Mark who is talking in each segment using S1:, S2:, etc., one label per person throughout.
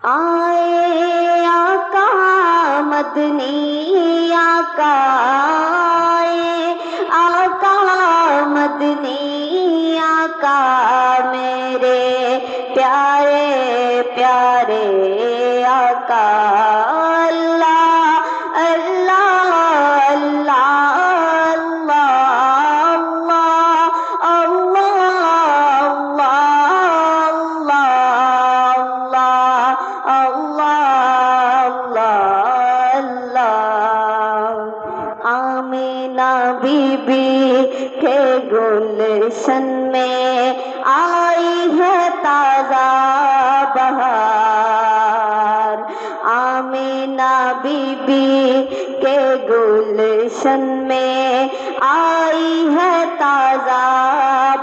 S1: آئے آقا مدنی آقا آئے آقا مدنی آقا میرے پیارے پیارے آقا اللہ اللہ اللہ اللہ آمینہ بی بی کے گلشن میں آئی ہے تازہ بہار آمینہ بی بی کے گلشن میں آئی ہے تازہ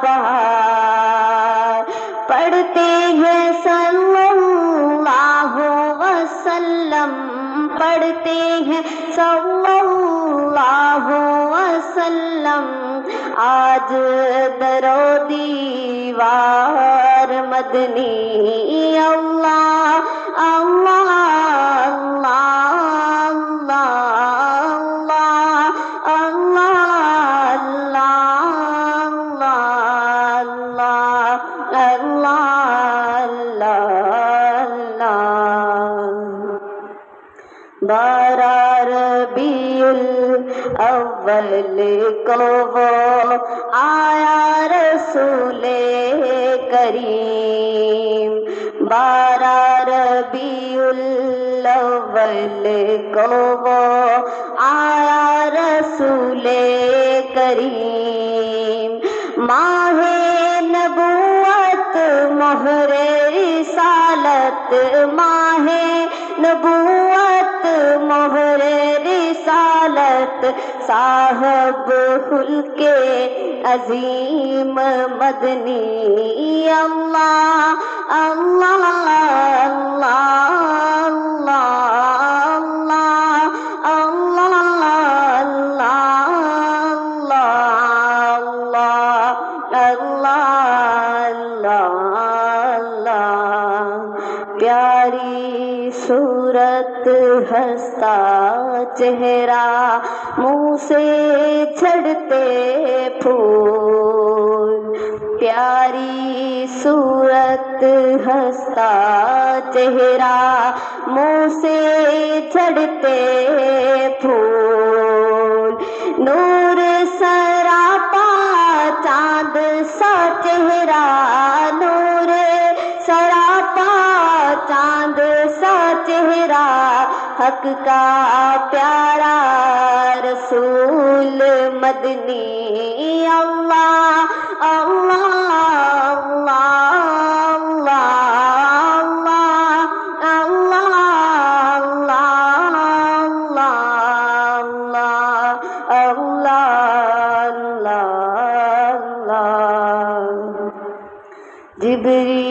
S1: بہار پڑھتے ہیں صلی اللہ وسلم پڑھتے ہیں صلی اللہ وسلم آج درو دیوار مدنی اللہ اللہ اللہ اللہ اللہ اللہ اللہ بارہ ربیع الاول کو وہ آیا رسول کریم بارہ ربیع الاول کو وہ آیا رسول کریم ماہ نبوت مہر رسالت ماہ نبوت مہر رسالت صاحب خلق عظیم مدنی اللہ اللہ پیاری صورت ہنستا چہرہ منہ سے جھڑتے پھول پیاری صورت ہنستا چہرہ منہ سے جھڑتے پھول نور سراپا چاند سا چہرہ نور سراپا چاند سا چہرہ حق کا پیارا رسول مدنی اللہ اللہ جبریل